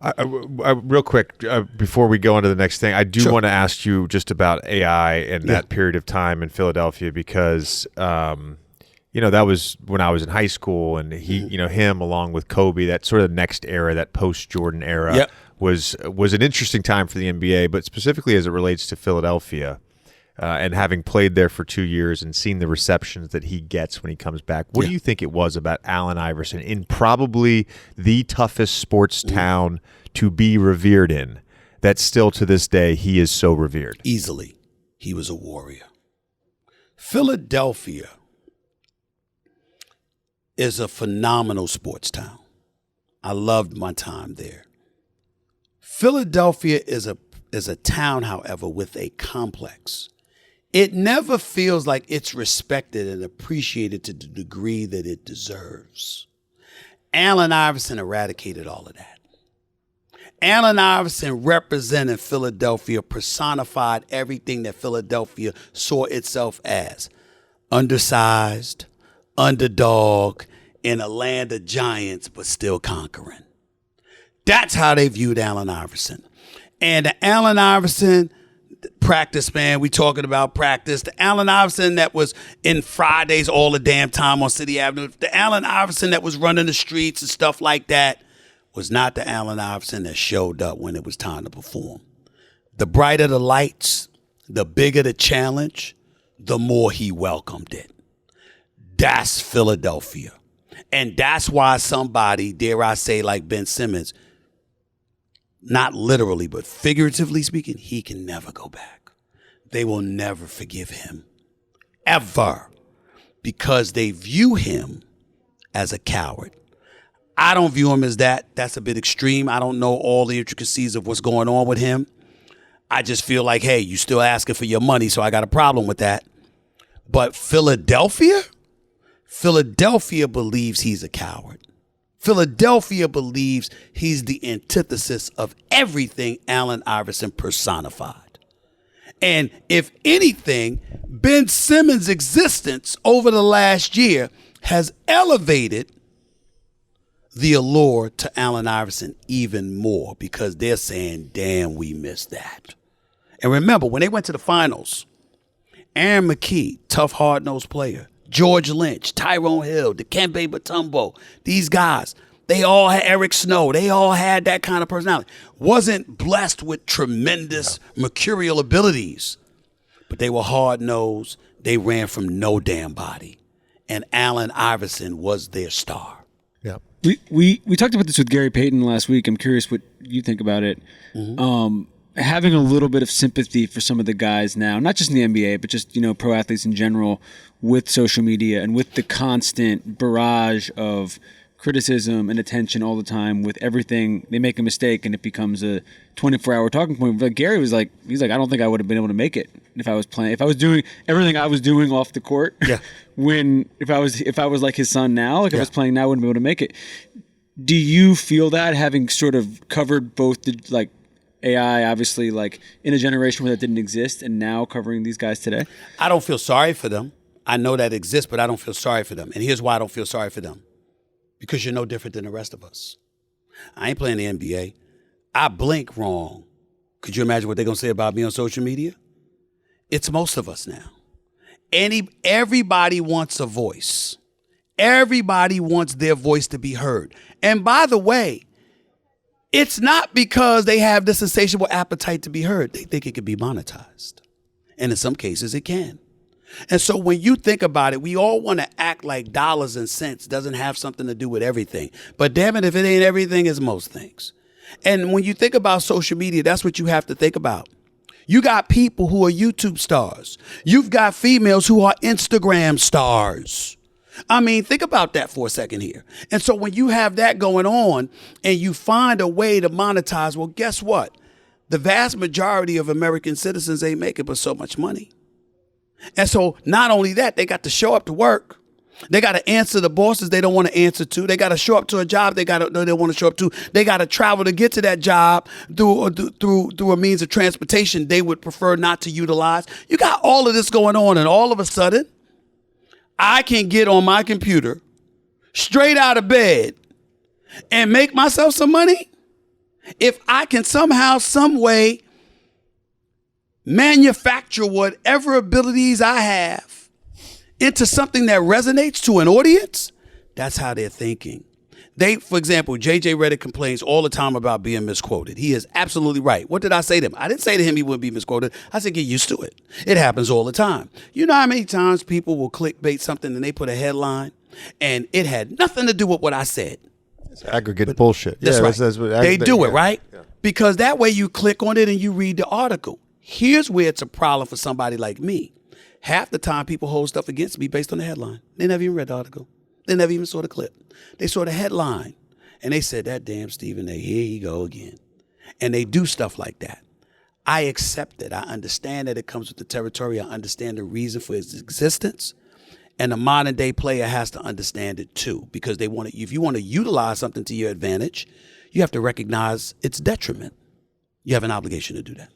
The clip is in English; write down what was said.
Real quick, before we go on to the next thing, I do want to ask you just about AI and that period of time in Philadelphia because, that was when I was in high school, and him along with Kobe, that sort of next era, that post-Jordan era, was an interesting time for the NBA, but specifically as it relates to Philadelphia. And having played there for 2 years and seen the receptions that he gets when he comes back, what do you think it was about Allen Iverson in probably the toughest sports town to be revered in that still to this day he is so revered? Easily. He was a warrior. Philadelphia is a phenomenal sports town. I loved my time there. Philadelphia is a town, however, with a complex. It never feels like it's respected and appreciated to the degree that it deserves. Allen Iverson eradicated all of that. Allen Iverson represented Philadelphia, personified everything that Philadelphia saw itself as. Undersized, underdog, in a land of giants, but still conquering. That's how they viewed Allen Iverson. And the Allen Iverson practice, man, we talking about practice. The Allen Iverson that was in Fridays all the damn time on City Avenue, the Allen Iverson that was running the streets and stuff like that was not the Allen Iverson that showed up when it was time to perform. The brighter the lights, the bigger the challenge, the more he welcomed it. That's Philadelphia. And that's why somebody, dare I say, like Ben Simmons, not literally, but figuratively speaking, he can never go back. They will never forgive him, ever, because they view him as a coward. I don't view him as that. That's a bit extreme. I don't know all the intricacies of what's going on with him. I just feel like, hey, you still asking for your money, so I got a problem with that. But Philadelphia believes he's a coward. Philadelphia believes he's the antithesis of everything Allen Iverson personified. And if anything, Ben Simmons' existence over the last year has elevated the allure to Allen Iverson even more because they're saying, damn, we missed that. And remember, when they went to the finals, Aaron McKee, tough, hard-nosed player, George Lynch, Tyrone Hill, Dikembe Mutombo, these guys, they all had Eric Snow. They all had that kind of personality. Wasn't blessed with tremendous mercurial abilities, but they were hard-nosed. They ran from no damn body. And Allen Iverson was their star. Yeah. We talked about this with Gary Payton last week. I'm curious what you think about it. Having a little bit of sympathy for some of the guys now, not just in the NBA, but just, pro athletes in general, with social media and with the constant barrage of criticism and attention all the time with everything. They make a mistake and it becomes a 24-hour talking point. But Gary was like, I don't think I would have been able to make it if I was playing, if I was doing everything I was doing off the court. Yeah. If I was like his son now, if I was playing now, I wouldn't be able to make it. Do you feel that, having sort of covered both the AI, obviously, in a generation where that didn't exist, and now covering these guys today? I don't feel sorry for them. I know that exists, but I don't feel sorry for them. And here's why I don't feel sorry for them. Because you're no different than the rest of us. I ain't playing the NBA. I blink wrong. Could you imagine what they're going to say about me on social media? It's most of us now. Everybody wants a voice. Everybody wants their voice to be heard. And by the way, it's not because they have this insatiable appetite to be heard. They think it can be monetized. And in some cases, it can. And so when you think about it, we all want to act like dollars and cents doesn't have something to do with everything. But damn it, if it ain't everything, it's most things. And when you think about social media, that's what you have to think about. You got people who are YouTube stars. You've got females who are Instagram stars. I mean, think about that for a second here. And so when you have that going on and you find a way to monetize, well, guess what? The vast majority of American citizens ain't making but so much money. And so not only that, they got to show up to work. They got to answer the bosses they don't want to answer to. They got to show up to a job they want to show up to. They got to travel to get to that job through a means of transportation they would prefer not to utilize. You got all of this going on, and all of a sudden, I can get on my computer straight out of bed and make myself some money. If I can somehow, some way manufacture whatever abilities I have into something that resonates to an audience, that's how they're thinking. For example, JJ Redick complains all the time about being misquoted. He is absolutely right. What did I say to him? I didn't say to him he wouldn't be misquoted. I said, get used to it. It happens all the time. You know how many times people will clickbait something and they put a headline and it had nothing to do with what I said? It's aggregate bullshit. That's right. That's what they do it, right? Yeah. Because that way you click on it and you read the article. Here's where it's a problem for somebody like me. Half the time people hold stuff against me based on the headline. They never even read the article. They never even saw the clip. They saw the headline and they said, that damn Stephen A, here you go again. And they do stuff like that. I accept it. I understand that it comes with the territory. I understand the reason for its existence. And the modern day player has to understand it too, because if you want to utilize something to your advantage, you have to recognize its detriment. You have an obligation to do that.